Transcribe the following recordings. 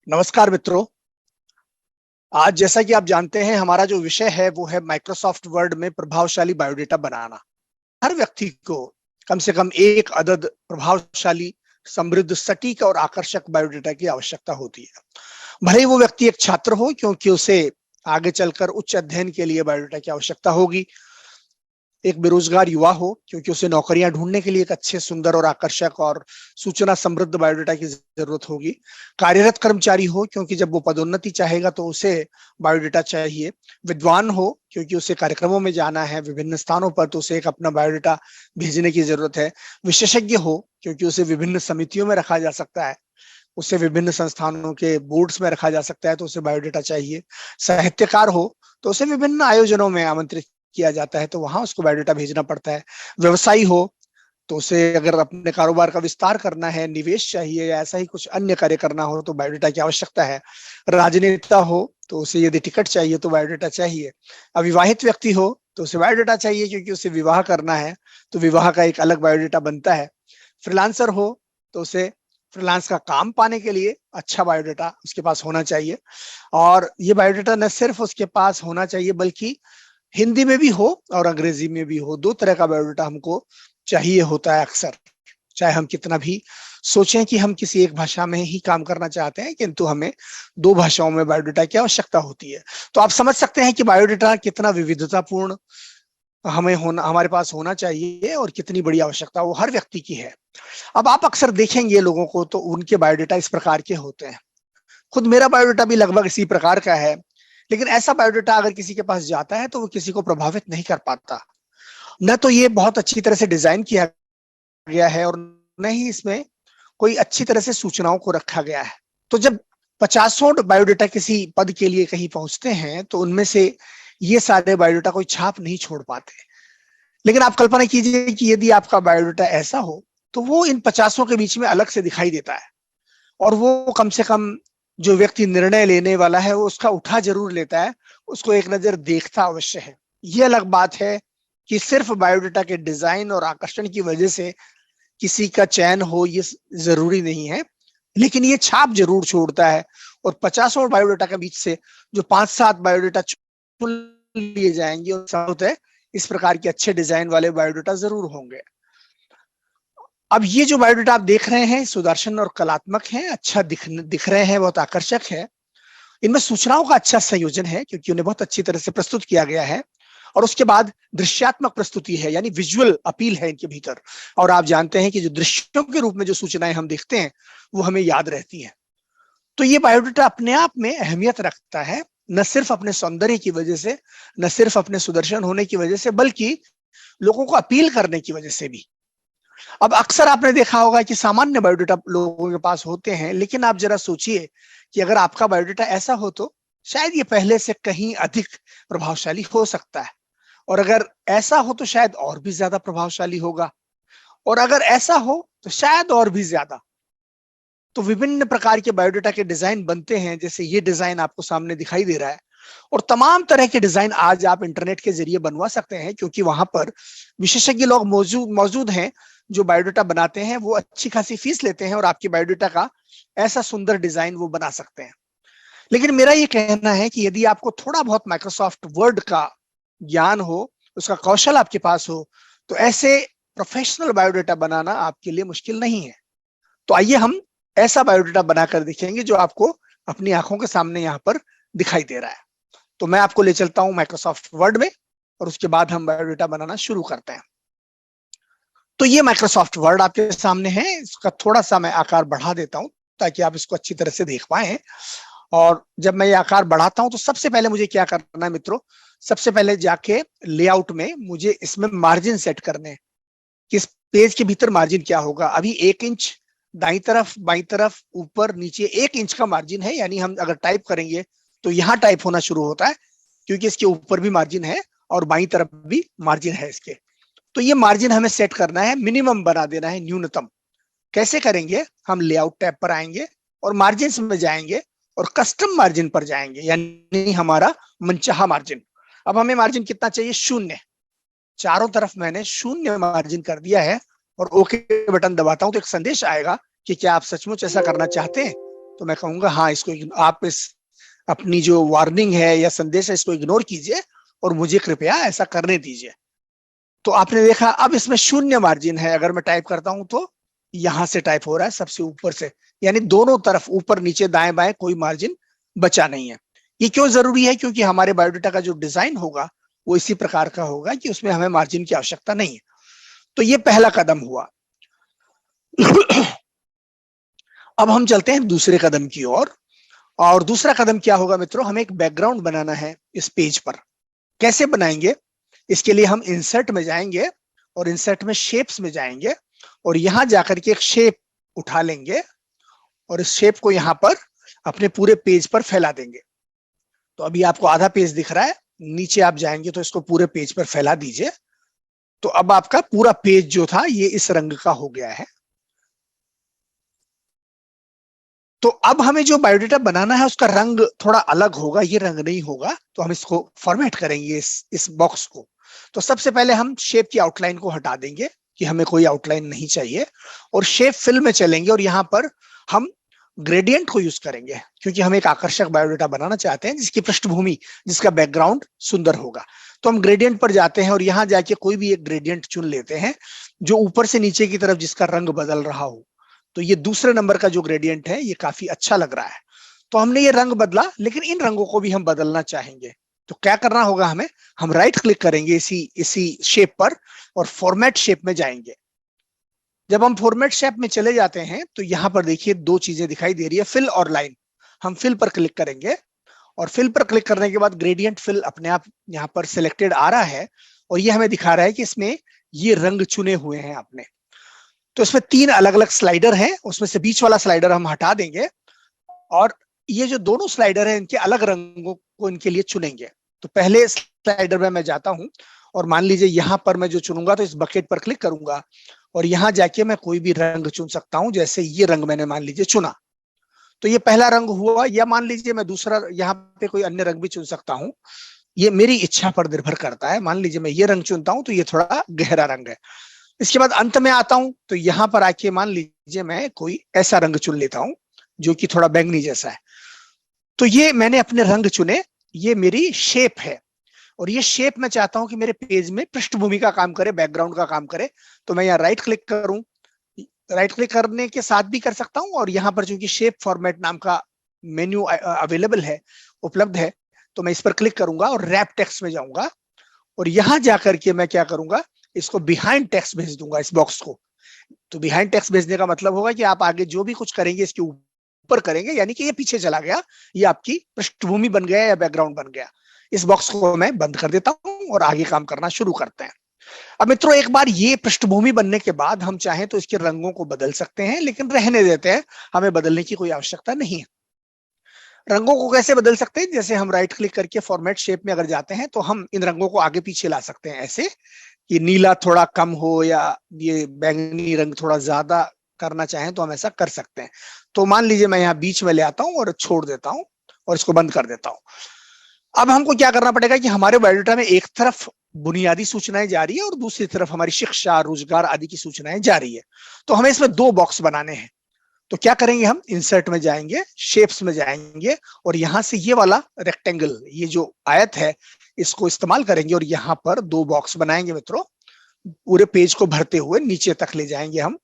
नमस्कार मित्रों। आज जैसा कि आप जानते हैं हमारा जो विषय है वो है माइक्रोसॉफ्ट वर्ड में प्रभावशाली बायोडेटा बनाना। हर व्यक्ति को कम से कम एक अदद प्रभावशाली, समृद्ध, सटीक और आकर्षक बायोडेटा की आवश्यकता होती है। भले ही वो व्यक्ति एक छात्र हो, क्योंकि उसे आगे चलकर उच्च अध्ययन के लिए बायोडेटा की आवश्यकता होगी। एक बेरोजगार युवा हो, क्योंकि उसे नौकरियां ढूंढने के लिए एक अच्छे, सुंदर और आकर्षक और सूचना समृद्ध बायोडेटा की जरूरत होगी। कार्यरत कर्मचारी हो, क्योंकि जब वो पदोन्नति चाहेगा तो उसे बायोडेटा चाहिए। विद्वान हो, क्योंकि उसे कार्यक्रमों में जाना है विभिन्न स्थानों पर, तो उसे एक अपना बायोडेटा भेजने की जरूरत है। विशेषज्ञ हो, क्योंकि उसे विभिन्न समितियों में रखा जा सकता है, उसे विभिन्न संस्थानों के बोर्ड्स में रखा जा सकता है, तो उसे बायोडेटा चाहिए। साहित्यकार हो, तो उसे विभिन्न आयोजनों में आमंत्रित किया जाता है, तो वहां उसको बायोडेटा भेजना पड़ता है। व्यवसायी हो, तो उसे अगर अपने कारोबार का विस्तार करना है, निवेश चाहिए या ऐसा ही कुछ अन्य कार्य करना हो तो बायोडेटा की आवश्यकता है। राजनेता हो, तो उसे यदि टिकट चाहिए तो बायोडेटा चाहिए। अविवाहित व्यक्ति हो तो उसे बायोडेटा चाहिए, क्योंकि उसे विवाह करना है, तो विवाह का एक अलग बायोडेटा बनता है। फ्रीलांसर हो, तो उसे फ्रीलांस का काम पाने के लिए अच्छा बायोडेटा उसके पास होना चाहिए। और ये बायोडेटा न सिर्फ उसके पास होना चाहिए, बल्कि हिंदी में भी हो और अंग्रेजी में भी हो। दो तरह का बायोडेटा हमको चाहिए होता है अक्सर। चाहे हम कितना भी सोचें कि हम किसी एक भाषा में ही काम करना चाहते हैं, किंतु हमें दो भाषाओं में बायोडेटा की आवश्यकता होती है। तो आप समझ सकते हैं कि बायोडेटा कितना विविधतापूर्ण हमें होना, हमारे पास होना चाहिए, और कितनी बड़ी आवश्यकता वो हर व्यक्ति की है। अब आप अक्सर देखेंगे लोगों को, तो उनके बायोडेटा इस प्रकार के होते हैं। खुद मेरा बायोडेटा भी लगभग इसी प्रकार का है। लेकिन ऐसा बायोडेटा अगर किसी के पास जाता है तो वो किसी को प्रभावित नहीं कर पाता। न तो ये बहुत अच्छी तरह से डिजाइन किया गया है, और न ही इसमें कोई अच्छी तरह से सूचनाओं को रखा गया है। तो जब पचासों बायोडेटा किसी पद के लिए कहीं पहुंचते हैं, तो उनमें से ये सारे बायोडेटा कोई छाप नहीं छोड़ पाते। लेकिन आप कल्पना कीजिए कि यदि आपका बायोडेटा ऐसा हो, तो वो इन पचासों के बीच में अलग से दिखाई देता है। और वो कम से कम जो व्यक्ति निर्णय लेने वाला है वो उसका उठा जरूर लेता है, उसको एक नजर देखता अवश्य है। ये अलग बात है कि सिर्फ बायोडेटा के डिजाइन और आकर्षण की वजह से किसी का चयन हो, ये जरूरी नहीं है। लेकिन ये छाप जरूर छोड़ता है। और पचासों बायोडेटा के बीच से जो 5-7 बायोडेटा चुन लिए जाएंगे, और साथ है इस प्रकार के अच्छे डिजाइन वाले बायोडेटा जरूर होंगे। अब ये जो बायोडेटा आप देख रहे हैं सुदर्शन और कलात्मक हैं, अच्छा दिख रहे हैं, बहुत आकर्षक है। इनमें सूचनाओं का अच्छा संयोजन है, क्योंकि उन्हें बहुत अच्छी तरह से प्रस्तुत किया गया है। और उसके बाद दृश्यात्मक प्रस्तुति है, यानी विजुअल अपील है इनके भीतर। और आप जानते हैं कि जो दृश्यों के रूप में जो सूचनाएं हम देखते हैं वो हमें याद रहती हैं। तो ये बायोडेटा अपने आप में अहमियत रखता है, न सिर्फ अपने सौंदर्य की वजह से, न सिर्फ अपने सुदर्शन होने की वजह से, बल्कि लोगों को अपील करने की वजह से भी। अब अक्सर आपने देखा होगा कि सामान्य बायोडेटा लोगों के पास होते हैं, लेकिन आप जरा सोचिए कि अगर आपका बायोडेटा ऐसा हो तो शायद ये पहले से कहीं अधिक प्रभावशाली हो सकता है। और अगर ऐसा हो तो शायद और भी ज्यादा प्रभावशाली होगा। और अगर ऐसा हो तो शायद और भी ज्यादा। तो विभिन्न प्रकार के बायोडेटा के डिजाइन बनते हैं, जैसे ये डिजाइन आपको सामने दिखाई दे रहा है। और तमाम तरह के डिजाइन आज आप इंटरनेट के जरिए बनवा सकते हैं, क्योंकि वहां पर विशेषज्ञ लोग मौजूद मौजूद हैं जो बायोडेटा बनाते हैं। वो अच्छी खासी फीस लेते हैं और आपकी बायोडेटा का ऐसा सुंदर डिजाइन वो बना सकते हैं। लेकिन मेरा ये कहना है कि यदि आपको थोड़ा बहुत माइक्रोसॉफ्ट वर्ड का ज्ञान हो, उसका कौशल आपके पास हो, तो ऐसे प्रोफेशनल बायोडेटा बनाना आपके लिए मुश्किल नहीं है। तो आइए हम ऐसा बायोडेटा बनाकर दिखेंगे जो आपको अपनी आंखों के सामने यहाँ पर दिखाई दे रहा है। तो मैं आपको ले चलता हूं माइक्रोसॉफ्ट वर्ड में, और उसके बाद हम बायोडेटा बनाना शुरू करते हैं। तो ये माइक्रोसॉफ्ट वर्ड आपके सामने है। इसका थोड़ा सा मैं आकार बढ़ा देता हूं ताकि आप इसको अच्छी तरह से देख पाए। और जब मैं ये आकार बढ़ाता हूं तो सबसे पहले मुझे क्या करना है मित्रों, सबसे पहले जाके लेआउट में मुझे इसमें मार्जिन सेट करने हैं। किस पेज के भीतर मार्जिन क्या होगा। अभी 1 इंच दाई तरफ, बाई तरफ, ऊपर नीचे 1 इंच का मार्जिन है। यानी हम अगर टाइप करेंगे तो यहां टाइप होना शुरू होता है, क्योंकि इसके ऊपर भी मार्जिन है और बाई तरफ भी मार्जिन है इसके। तो ये मार्जिन हमें सेट करना है, मिनिमम बना देना है, न्यूनतम। कैसे करेंगे, हम लेआउट टैब पर आएंगे और मार्जिन में जाएंगे और कस्टम मार्जिन पर जाएंगे, यानी हमारा मनचाहा मार्जिन। अब हमें मार्जिन कितना चाहिए, 0। चारों तरफ मैंने 0 मार्जिन कर दिया है और ओके बटन दबाता हूं तो एक संदेश आएगा कि क्या आप सचमुच ऐसा करना चाहते हैं। तो मैं कहूंगा हाँ, इसको आप इस अपनी जो वार्निंग है या संदेश है इसको इग्नोर कीजिए और मुझे कृपया ऐसा करने दीजिए। तो आपने देखा अब इसमें शून्य मार्जिन है। अगर मैं टाइप करता हूं तो यहां से टाइप हो रहा है सबसे ऊपर से, यानी दोनों तरफ ऊपर नीचे दाएं बाएं कोई मार्जिन बचा नहीं है। ये क्यों जरूरी है? क्योंकि हमारे बायोडाटा का जो डिजाइन होगा वो इसी प्रकार का होगा कि उसमें हमें मार्जिन की आवश्यकता नहीं है। तो ये पहला कदम हुआ। अब हम चलते हैं दूसरे कदम की ओर। और दूसरा कदम क्या होगा मित्रों? हमें एक बैकग्राउंड बनाना है इस पेज पर। कैसे बनाएंगे? इसके लिए हम इंसर्ट में जाएंगे और इंसर्ट में शेप्स में जाएंगे और यहां जाकर के एक शेप उठा लेंगे और इस शेप को यहां पर अपने पूरे पेज पर फैला देंगे। तो अभी आपको आधा पेज दिख रहा है, नीचे आप जाएंगे तो इसको पूरे पेज पर फैला दीजिए। तो अब आपका पूरा पेज जो था ये इस रंग का हो गया है। तो अब हमें जो बायोडाटा बनाना है उसका रंग थोड़ा अलग होगा, ये रंग नहीं होगा। तो हम इसको फॉर्मेट करेंगे इस बॉक्स को। तो सबसे पहले हम शेप की आउटलाइन को हटा देंगे कि हमें कोई आउटलाइन नहीं चाहिए, और शेप फिल में चलेंगे और यहां पर हम ग्रेडियंट को यूज करेंगे क्योंकि हम एक आकर्षक बायोडाटा बनाना चाहते हैं जिसकी पृष्ठभूमि, जिसका बैकग्राउंड सुंदर होगा। तो हम ग्रेडियंट पर जाते हैं और यहां जाके कोई भी एक ग्रेडियंट चुन लेते हैं जो ऊपर से नीचे की तरफ जिसका रंग बदल रहा हो। तो ये दूसरे नंबर का जो ग्रेडियंट है ये काफी अच्छा लग रहा है। तो हमने ये रंग बदला, लेकिन इन रंगों को भी हम बदलना चाहेंगे। तो क्या करना होगा हमें? हम राइट क्लिक करेंगे इसी इसी शेप पर और फॉर्मेट शेप में जाएंगे। जब हम फॉर्मेट शेप में चले जाते हैं तो यहां पर देखिए दो चीजें दिखाई दे रही है, फिल और लाइन। हम फिल पर क्लिक करेंगे और फिल पर क्लिक करने के बाद ग्रेडियंट फिल अपने आप यहाँ पर सिलेक्टेड आ रहा है और ये हमें दिखा रहा है कि इसमें ये रंग चुने हुए हैं आपने। तो इसमें तीन अलग अलग स्लाइडर हैं, उसमें से बीच वाला स्लाइडर हम हटा देंगे और ये जो दोनों स्लाइडर हैं इनके अलग रंगों को इनके लिए चुनेंगे। तो पहले स्लाइडर में मैं जाता हूं और मान लीजिए यहां पर मैं जो चुनूंगा तो इस बकेट पर क्लिक करूंगा और यहां जाके मैं कोई भी रंग चुन सकता हूं। जैसे ये रंग मैंने मान लीजिए चुना, तो ये पहला रंग हुआ। या मान लीजिए मैं दूसरा यहाँ पे कोई अन्य रंग भी चुन सकता हूं, ये मेरी इच्छा पर निर्भर करता है। मान लीजिए मैं ये रंग चुनता हूं तो ये थोड़ा गहरा रंग है। इसके बाद अंत में आता हूं तो यहां पर आके मान लीजिए मैं कोई ऐसा रंग चुन लेता हूं जो कि थोड़ा बैंगनी जैसा है। तो ये मैंने अपने रंग चुने, ये मेरी शेप है। और ये शेप मैं चाहता हूं कि मेरे पेज में पृष्ठभूमि का काम करे, बैकग्राउंड का काम करे। तो मैं यहाँ राइट क्लिक करूं, राइट क्लिक करने के साथ भी कर सकता हूं और यहाँ पर चूंकि शेप फॉर्मेट नाम का मेन्यू अवेलेबल है, उपलब्ध है, तो मैं इस पर क्लिक करूंगा और रैप टेक्स्ट में जाऊंगा और यहां जाकर के मैं क्या करूंगा, इसको बिहाइंड टेक्स्ट भेज दूंगा इस बॉक्स को। तो बिहाइंड टेक्स्ट भेजने का मतलब होगा कि आप आगे जो भी कुछ करेंगे इसके ऊपर करेंगे, यानी कि ये पीछे चला गया, ये आपकी पृष्ठभूमि बन गया या बैकग्राउंड बन गया। इस बॉक्स को मैं बंद कर देता हूं और आगे काम करना शुरू करते हैं। अब मित्रों एक बार ये पृष्ठभूमि बनने के बाद हम चाहें तो इसके रंगों को बदल सकते हैं, लेकिन रहने देते हैं, हमें बदलने की कोई आवश्यकता नहीं है। रंगों को कैसे बदल सकते हैं? जैसे हम राइट क्लिक करके फॉर्मेट शेप में अगर जाते हैं तो हम इन रंगों को आगे पीछे ला सकते हैं, ऐसे कि नीला थोड़ा कम हो या ये बैंगनी रंग थोड़ा ज्यादा करना चाहें तो हम ऐसा कर सकते हैं। तो मान लीजिए मैं यहाँ बीच में ले आता हूँ और छोड़ देता हूँ और इसको बंद कर देता हूँ। अब हमको क्या करना पड़ेगा कि हमारे बायोडाटा में एक तरफ बुनियादी सूचनाएं जा रही है और दूसरी तरफ हमारी शिक्षा, रोजगार आदि की सूचनाएं जा रही है। तो हमें इसमें दो बॉक्स बनाने हैं। तो क्या करेंगे, हम इंसर्ट में जाएंगे, शेप्स में जाएंगे और यहां से ये वाला रेक्टेंगल, ये जो आयत है, इसको इस्तेमाल करेंगे और यहां पर दो बॉक्स बनाएंगे मित्रों। पूरे पेज को भरते हुए नीचे तक ले जाएंगे हम।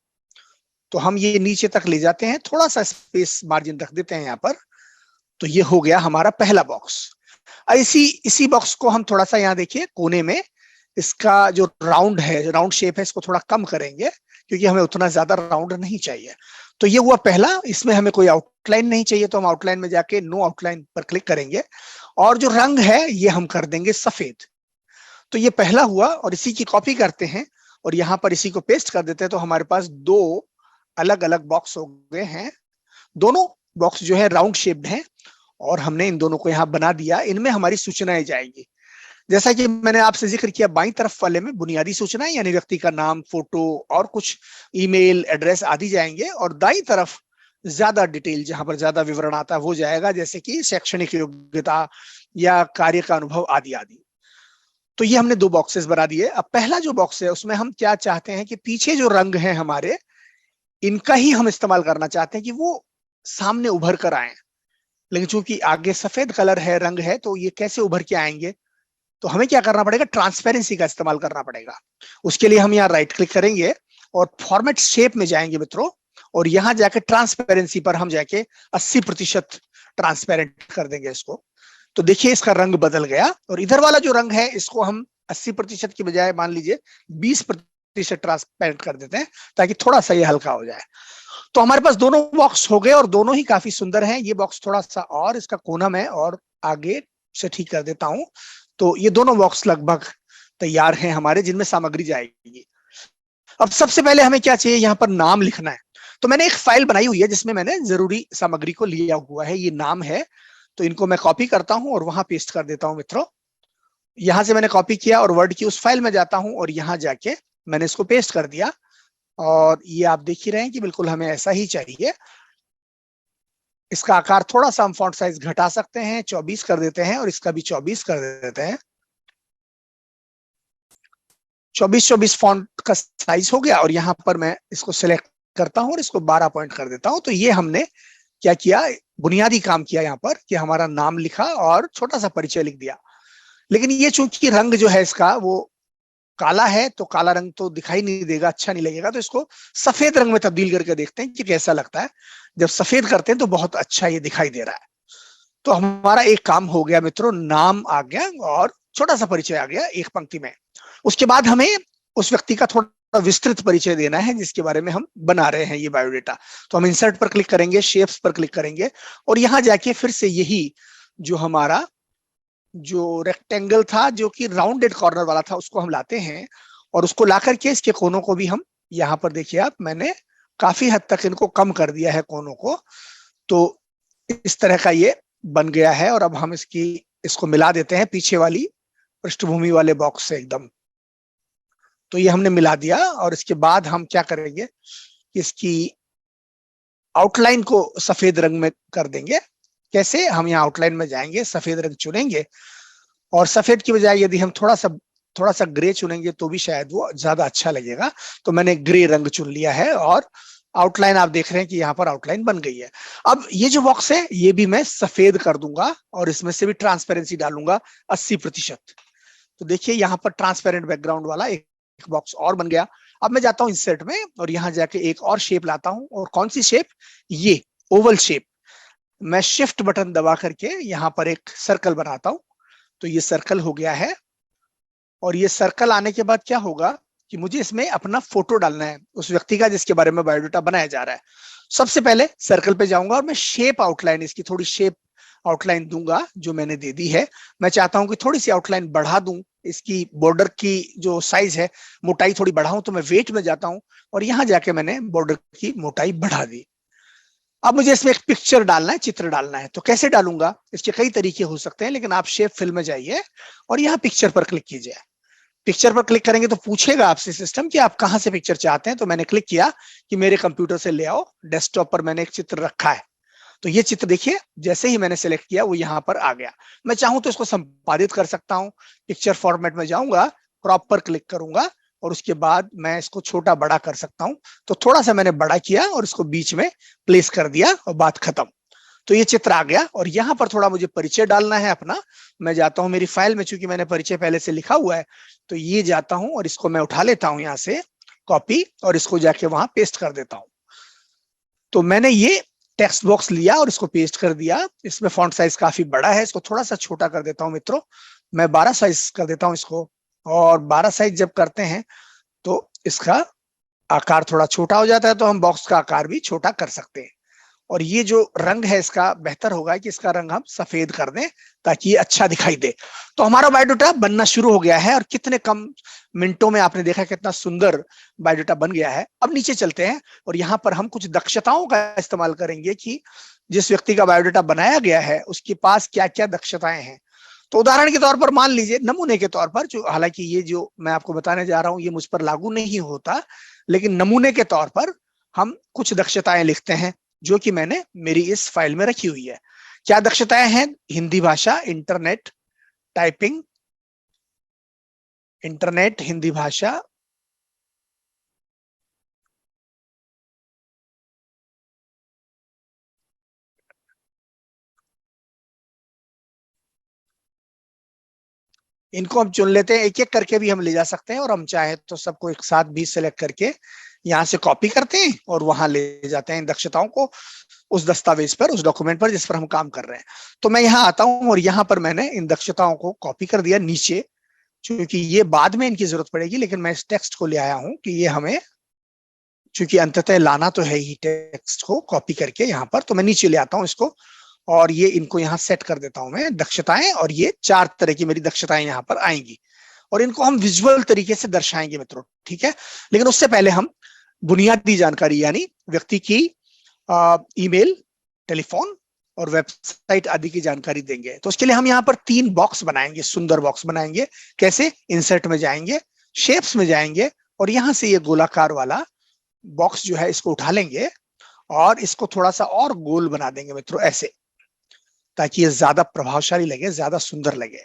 तो हम ये नीचे तक ले जाते हैं, थोड़ा सा स्पेस मार्जिन रख देते हैं यहां पर। तो ये हो गया हमारा पहला बॉक्स। इसी इसी बॉक्स को हम थोड़ा सा यहाँ देखिए कोने में, इसका जो राउंड है, राउंड शेप है, इसको थोड़ा कम करेंगे क्योंकि हमें उतना ज्यादा राउंड नहीं चाहिए। तो ये हुआ पहला, इसमें हमें कोई आउटलाइन नहीं चाहिए तो हम आउटलाइन में जाके नो आउटलाइन पर क्लिक करेंगे और जो रंग है ये हम कर देंगे सफेद। तो ये पहला हुआ और इसी की कॉपी करते हैं और यहां पर इसी को पेस्ट कर देते हैं। तो हमारे पास दो अलग अलग बॉक्स हो गए हैं। दोनों बॉक्स जो है राउंड शेप्ड हैं और हमने इन दोनों को यहां बना दिया। इनमें हमारी सूचनाएं जाएंगी। जैसा कि मैंने आपसे जिक्र किया, बाईं तरफ वाले में बुनियादी सूचनाएं यानी व्यक्ति का नाम, फोटो और कुछ ईमेल एड्रेस आदि जाएंगे और दाईं तरफ ज्यादा डिटेल, जहां पर ज्यादा विवरण आता है वो जाएगा, जैसे कि शैक्षणिक योग्यता या कार्य का अनुभव आदि आदि। तो ये हमने दो बॉक्सेस बना दिए। अब पहला जो बॉक्स है उसमें हम क्या चाहते हैं कि पीछे जो रंग है हमारे, इनका ही हम इस्तेमाल करना चाहते हैं कि वो सामने उभर कर आए, लेकिन चूंकि आगे सफेद कलर है, रंग है, तो ये कैसे उभर के आएंगे? तो हमें क्या करना पड़ेगा? ट्रांसपेरेंसी का इस्तेमाल करना पड़ेगा। उसके लिए हम यहाँ राइट क्लिक करेंगे और फॉर्मेट शेप में जाएंगे मित्रों, और यहां जाके ट्रांसपेरेंसी पर हम जाके 80% ट्रांसपेरेंट कर देंगे इसको। तो देखिए इसका रंग बदल गया, और इधर वाला जो रंग है इसको हम 80% की बजाय मान लीजिए 20% ट्रांसपेरेंट कर देते हैं, ताकि थोड़ा सा ये हल्का हो जाए। तो हमारे पास दोनों बॉक्स हो गए और दोनों ही काफी सुंदर हैं। ये बॉक्स थोड़ा सा और इसका कोना में और आगे से ठीक कर देता हूं। तो ये दोनों बॉक्स लगभग तैयार हैं हमारे, जिनमें सामग्री जाएगी। अब सबसे पहले हमें क्या चाहिए? यहाँ पर नाम लिखना है। तो मैंने एक फाइल बनाई हुई है जिसमें मैंने जरूरी सामग्री को लिया हुआ है, ये नाम है। तो इनको मैं कॉपी करता हूं और वहां पेस्ट कर देता हूं मित्रों। यहां से मैंने कॉपी किया और वर्ड की उस फाइल में जाता हूं और यहां जाके मैंने इसको पेस्ट कर दिया। और ये आप देख ही रहे हैं कि बिल्कुल हमें ऐसा ही चाहिए। इसका आकार थोड़ा सा हम फॉन्ट साइज घटा सकते हैं, 24 कर देते हैं, और इसका भी 24 कर देते हैं। 24 फॉन्ट का साइज हो गया, और यहां पर मैं इसको सिलेक्ट करता हूं और इसको 12 पॉइंट कर देता हूं। तो ये हमने क्या किया? बुनियादी काम किया यहाँ पर, कि हमारा नाम लिखा और छोटा सा परिचय लिख दिया। लेकिन ये चूंकि रंग जो है इसका वो काला है, तो काला रंग तो दिखाई नहीं देगा, अच्छा नहीं लगेगा। तो इसको सफेद रंग में तब्दील करके देखते हैं कि कैसा लगता है। जब सफेद करते हैं तो बहुत अच्छा ये दिखाई दे रहा है। तो हमारा एक काम हो गया मित्रों, नाम आ गया और छोटा सा परिचय आ गया एक पंक्ति में। उसके बाद हमें उस व्यक्ति का थोड़ा विस्तृत परिचय देना है जिसके बारे में हम बना रहे हैं ये बायोडेटा। तो हम इंसर्ट पर क्लिक करेंगे, शेप्स पर क्लिक करेंगे, और यहां जाके फिर से यही जो हमारा जो रेक्टेंगल था, जो कि राउंडेड कॉर्नर वाला था, उसको हम लाते हैं। और उसको ला करके इसके कोनों को भी हम यहाँ पर देखिए आप, मैंने काफी हद तक इनको कम कर दिया है कोनों को। तो इस तरह का ये बन गया है। और अब हम इसको मिला देते हैं पीछे वाली पृष्ठभूमि वाले बॉक्स से एकदम। तो ये हमने मिला दिया, और इसके बाद हम क्या करेंगे? इसकी आउटलाइन को सफेद रंग में कर देंगे। कैसे? हम यहाँ आउटलाइन में जाएंगे, सफेद रंग चुनेंगे, और सफेद की बजाय यदि हम थोड़ा सा ग्रे चुनेंगे तो भी शायद वो ज्यादा अच्छा लगेगा। तो मैंने ग्रे रंग चुन लिया है, और आउटलाइन आप देख रहे हैं कि यहाँ पर आउटलाइन बन गई है। अब ये जो बॉक्स है ये भी मैं सफेद कर दूंगा, और इसमें से भी ट्रांसपेरेंसी डालूंगा 80%। तो देखिए यहाँ पर ट्रांसपेरेंट बैकग्राउंड वाला एक बॉक्स और बन गया। अब मैं जाता हूँ इंसर्ट में, और यहाँ जाके एक और शेप लाता हूँ। और कौन सी शेप? ये ओवल शेप। मैं शिफ्ट बटन दबा करके यहाँ पर एक सर्कल बनाता हूँ। तो ये सर्कल हो गया है। और ये सर्कल आने के बाद क्या होगा कि मुझे इसमें अपना फोटो डालना है उस व्यक्ति का जिसके बारे में बायोडाटा बनाया जा रहा है। सबसे पहले सर्कल पे जाऊंगा और मैं शेप आउटलाइन, इसकी थोड़ी शेप आउटलाइन दूंगा जो मैंने दे दी है। मैं चाहता हूं कि थोड़ी सी आउटलाइन बढ़ा दूं, इसकी बॉर्डर की जो साइज है, मोटाई थोड़ी बढ़ाऊं। तो मैं वेट में जाता हूं और यहां जाके मैंने बॉर्डर की मोटाई बढ़ा दी। अब मुझे इसमें एक पिक्चर डालना है, चित्र डालना है। तो कैसे डालूंगा? इसके कई तरीके हो सकते हैं, लेकिन आप शेप फिल में जाइए और यहाँ पिक्चर पर क्लिक कीजिए। पिक्चर पर क्लिक करेंगे तो पूछेगा आपसे सिस्टम कि आप कहां से पिक्चर चाहते हैं। तो मैंने क्लिक किया कि मेरे कंप्यूटर से ले आओ। डेस्कटॉप पर मैंने एक चित्र रखा है। तो ये चित्र देखिए, जैसे ही मैंने सेलेक्ट किया वो यहाँ पर आ गया। मैं चाहूं तो इसको संपादित कर सकता हूं। पिक्चर फॉर्मेट में जाऊंगा, क्रॉप पर क्लिक करूंगा, और उसके बाद मैं इसको छोटा बड़ा कर सकता हूं। तो थोड़ा सा मैंने बड़ा किया और इसको बीच में प्लेस कर दिया, और बात खत्म। तो ये चित्र आ गया। और यहाँ पर थोड़ा मुझे परिचय डालना है अपना। मैं जाता हूं मेरी फाइल में, चूंकि मैंने परिचय पहले से लिखा हुआ है, तो ये जाता हूं और इसको मैं उठा लेता हूं यहाँ से कॉपी, और इसको जाके वहां पेस्ट कर देता हूं। तो मैंने ये टेक्स्ट बॉक्स लिया और इसको पेस्ट कर दिया। इसमें फॉन्ट साइज काफी बड़ा है, इसको थोड़ा सा छोटा कर देता हूं मित्रों। मैं 12 साइज कर देता हूं इसको। और 12 साइज जब करते हैं तो इसका आकार थोड़ा छोटा हो जाता है, तो हम बॉक्स का आकार भी छोटा कर सकते हैं। और ये जो रंग है इसका, बेहतर होगा कि इसका रंग हम सफेद कर दें ताकि ये अच्छा दिखाई दे। तो हमारा बायोडाटा बनना शुरू हो गया है, और कितने कम मिनटों में आपने देखा कितना सुंदर बायोडाटा बन गया है। अब नीचे चलते हैं और यहाँ पर हम कुछ दक्षताओं का इस्तेमाल करेंगे कि जिस व्यक्ति का बायोडाटा बनाया गया है उसके पास क्या क्या दक्षताएं हैं। तो उदाहरण के तौर पर मान लीजिए, नमूने के तौर पर, जो हालांकि ये जो मैं आपको बताने जा रहा हूं ये मुझ पर लागू नहीं होता, लेकिन नमूने के तौर पर हम कुछ दक्षताएं लिखते हैं जो कि मैंने मेरी इस फाइल में रखी हुई है। क्या दक्षताएं हैं? हिंदी भाषा, इंटरनेट, टाइपिंग, इंटरनेट, हिंदी भाषा, इनको हम चुन लेते हैं, एक एक करके भी हम ले जा सकते हैं, और हम चाहे तो सबको एक साथ भी सिलेक्ट करके यहाँ से कॉपी करते हैं और वहां ले जाते हैं इन दक्षताओं को, उस दस्तावेज पर, उस डॉक्यूमेंट पर जिस पर हम काम कर रहे हैं। तो मैं यहाँ आता हूँ और यहाँ पर मैंने इन दक्षताओं को कॉपी कर दिया नीचे, क्योंकि ये बाद में इनकी जरूरत पड़ेगी, लेकिन मैं इस टेक्स्ट को ले आया हूं कि ये हमें, क्योंकि अंततः लाना तो है ही टेक्स्ट को कॉपी करके यहाँ पर, तो मैं नीचे ले आता हूँ इसको, और ये इनको यहाँ सेट कर देता हूं मैं दक्षताएं, और ये 4 तरह की मेरी दक्षताएं यहाँ पर आएंगी, और इनको हम विजुअल तरीके से दर्शाएंगे मित्रों, ठीक है। लेकिन उससे पहले हम बुनियादी जानकारी यानी व्यक्ति की ईमेल, टेलीफोन और वेबसाइट आदि की जानकारी देंगे। तो उसके लिए हम यहाँ पर 3 बॉक्स बनाएंगे, सुंदर बॉक्स बनाएंगे। कैसे? इंसर्ट में जाएंगे, शेप्स में जाएंगे, और यहां से ये गोलाकार वाला बॉक्स जो है इसको उठा लेंगे और इसको थोड़ा सा और गोल बना देंगे मित्रों, ऐसे, ताकि ये ज्यादा प्रभावशाली लगे, ज्यादा सुंदर लगे।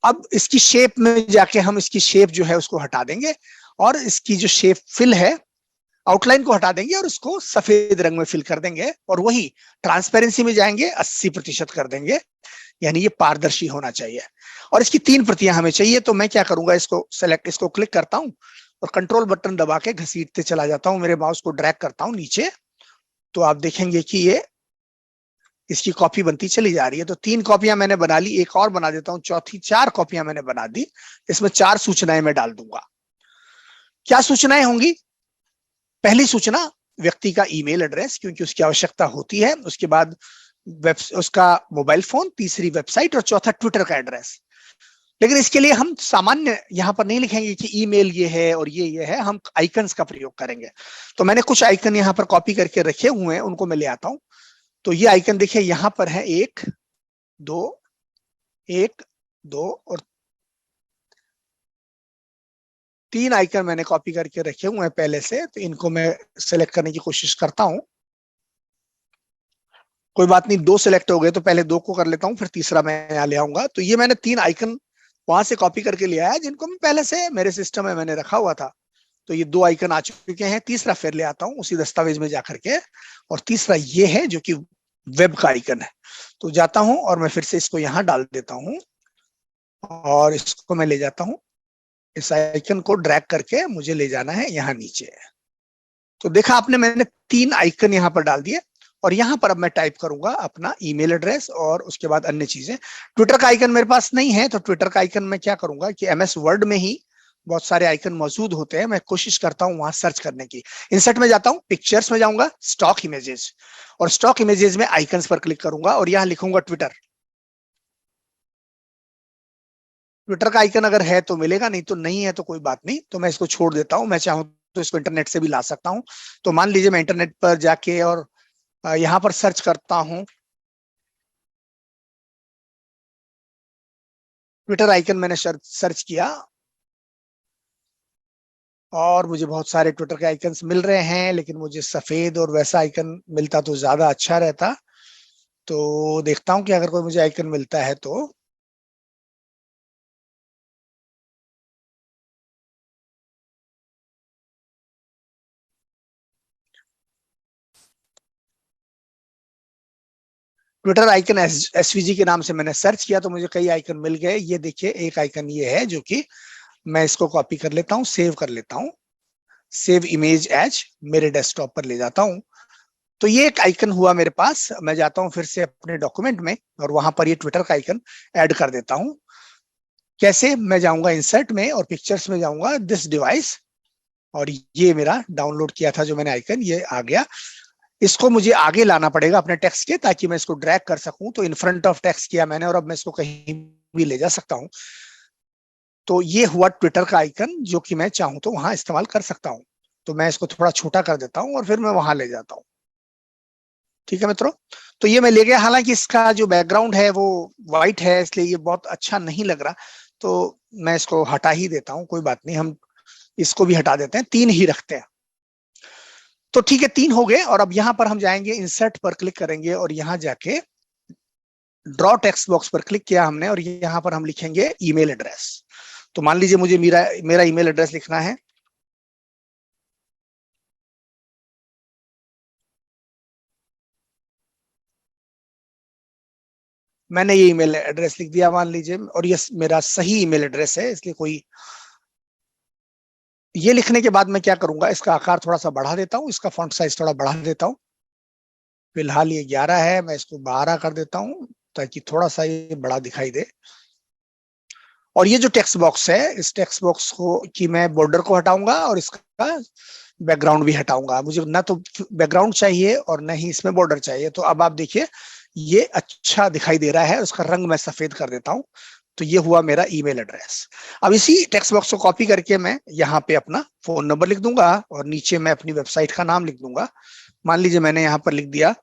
अब इसकी शेप में जाके हम इसकी शेप जो है उसको हटा देंगे, और इसकी जो शेप फिल है, आउटलाइन को हटा देंगे और उसको सफेद रंग में फिल कर देंगे, और वही ट्रांसपेरेंसी में जाएंगे, 80% कर देंगे, यानी ये पारदर्शी होना चाहिए। और इसकी 3 प्रतियां हमें चाहिए। तो मैं क्या करूंगा, इसको सेलेक्ट, इसको क्लिक करता हूं और कंट्रोल बटन दबा के घसीटते चला जाता हूं, मेरे माउस को ड्रैग करता हूं नीचे, तो आप देखेंगे कि ये इसकी कॉपी बनती चली जा रही है। तो 3 कॉपियां मैंने बना ली, एक और बना देता हूं, चौथी 4 कॉपियां मैंने बना दी। इसमें 4 सूचनाएं मैं डाल दूंगा। क्या सूचनाएं होंगी? पहली सूचना, व्यक्ति का ईमेल एड्रेस, क्योंकि उसकी आवश्यकता होती है। उसके बाद उसका मोबाइल फोन, तीसरी वेबसाइट, और चौथा ट्विटर का एड्रेस। लेकिन इसके लिए हम सामान्य यहां पर नहीं लिखेंगे कि ईमेल ये है और ये है, हम आइकन्स का प्रयोग करेंगे। तो मैंने कुछ आइकन यहां पर कॉपी करके रखे हुए हैं, उनको मैं ले आता हूं। तो ये आइकन देखिए यहां पर है, 1 2, 1 2 और 3 आइकन मैंने कॉपी करके रखे हुए हैं पहले से। तो इनको मैं सेलेक्ट करने की कोशिश करता हूं। कोई बात नहीं, 2 सिलेक्ट हो गए तो पहले 2 को कर लेता हूं, फिर तीसरा मैं यहाँ ले आऊंगा। तो ये मैंने 3 आइकन वहां से कॉपी करके लिया है, जिनको मैं पहले से मेरे सिस्टम में मैंने रखा हुआ था। तो ये 2 आइकन आ चुके हैं। तीसरा फिर ले आता हूँ उसी दस्तावेज में जाकर के, और तीसरा ये है जो कि वेब का आइकन है। तो जाता हूं और मैं फिर से इसको यहाँ डाल देता हूँ, और इसको मैं ले जाता हूँ, इस आइकन को ड्रैग करके मुझे ले जाना है यहाँ नीचे। तो देखा आपने, मैंने 3 आइकन यहाँ पर डाल दिए, और यहाँ पर अब मैं टाइप करूंगा अपना ईमेल एड्रेस और उसके बाद अन्य चीजें। ट्विटर का आइकन मेरे पास नहीं है, तो ट्विटर का आइकन मैं क्या करूंगा कि एमएस वर्ड में ही बहुत सारे आइकन मौजूद होते हैं, मैं कोशिश करता हूं वहां सर्च करने की। इंसर्ट में जाता हूं, पिक्चर्स में जाऊंगा, स्टॉक इमेजेस, और स्टॉक इमेजेस में आइकन्स पर क्लिक करूंगा और यहां लिखूंगा ट्विटर। ट्विटर का आइकन अगर है तो मिलेगा, नहीं तो नहीं है तो कोई बात नहीं, तो मैं इसको छोड़ देता हूं। मैं चाहूं तो इसको इंटरनेट से भी ला सकता हूं। तो मान लीजिए मैं इंटरनेट पर जाके और यहाँ पर सर्च करता हूं, ट्विटर आइकन मैंने सर्च किया, और मुझे बहुत सारे ट्विटर के आइकन्स मिल रहे हैं, लेकिन मुझे सफेद और वैसा आइकन मिलता तो ज्यादा अच्छा रहता। तो देखता हूं कि अगर कोई मुझे आइकन मिलता है तो। ट्विटर आइकन एसवीजी के नाम से मैंने सर्च किया, तो मुझे कई आइकन मिल गए। ये देखिए, एक आइकन ये है जो कि मैं इसको कॉपी कर लेता हूँ, सेव कर लेता हूँ, सेव इमेज एज, मेरे डेस्कटॉप पर ले जाता हूँ। तो ये एक आइकन हुआ मेरे पास। मैं जाता हूं फिर से अपने डॉक्यूमेंट में, और वहां पर ये ट्विटर का आइकन ऐड कर देता हूं। कैसे? मैं जाऊंगा इंसर्ट में और पिक्चर्स में जाऊंगा, दिस डिवाइस, और ये मेरा डाउनलोड किया था जो मैंने आइकन, ये आ गया। इसको मुझे आगे लाना पड़ेगा अपने टेक्स्ट के, ताकि मैं इसको ड्रैग कर सकूं। तो इन फ्रंट ऑफ टेक्स्ट किया मैंने, और अब मैं इसको कहीं भी ले जा सकता हूं। तो ये हुआ ट्विटर का आइकन, जो कि मैं चाहूं तो वहां इस्तेमाल कर सकता हूं। तो मैं इसको थोड़ा छोटा कर देता हूं और फिर मैं वहां ले जाता हूं। ठीक है मित्रों, तो ये मैं ले गया। हालांकि इसका जो बैकग्राउंड है वो व्हाइट है, इसलिए ये बहुत अच्छा नहीं लग रहा। तो मैं इसको हटा ही देता हूं, कोई बात नहीं, हम इसको भी हटा देते हैं, 3 ही रखते हैं। तो ठीक है, 3 हो गए। और अब यहां पर हम जाएंगे, इंसर्ट पर क्लिक करेंगे, और यहां जाके ड्रॉ टेक्स्ट बॉक्स पर क्लिक किया हमने, और यहां पर हम लिखेंगे ईमेल एड्रेस। तो मान लीजिए मुझे मेरा मेरा ईमेल एड्रेस लिखना है। मैंने ये ईमेल एड्रेस लिख दिया मान लीजिए, और ये मेरा सही ईमेल एड्रेस है, इसलिए कोई, ये लिखने के बाद मैं क्या करूंगा, इसका आकार थोड़ा सा बढ़ा देता हूँ, इसका फॉन्ट साइज थोड़ा बढ़ा देता हूँ। फिलहाल ये 11 है, मैं इसको 12 कर देता हूँ ताकि थोड़ा सा ये बड़ा दिखाई दे। और ये जो टेक्स्ट बॉक्स है, इस टेक्स्ट बॉक्स को की मैं बॉर्डर को हटाऊंगा और इसका बैकग्राउंड भी हटाऊंगा। मुझे ना तो बैकग्राउंड चाहिए और ना ही इसमें बॉर्डर चाहिए। तो अब आप देखिए ये अच्छा दिखाई दे रहा है, उसका रंग मैं सफेद कर देता हूं। तो ये हुआ मेरा ईमेल एड्रेस। अब इसी टेक्स्ट बॉक्स को कॉपी करके मैं यहाँ पे अपना फोन नंबर लिख दूंगा और नीचे मैं अपनी वेबसाइट का नाम लिख दूंगा। मान लीजिए मैंने यहाँ पर लिख दिया।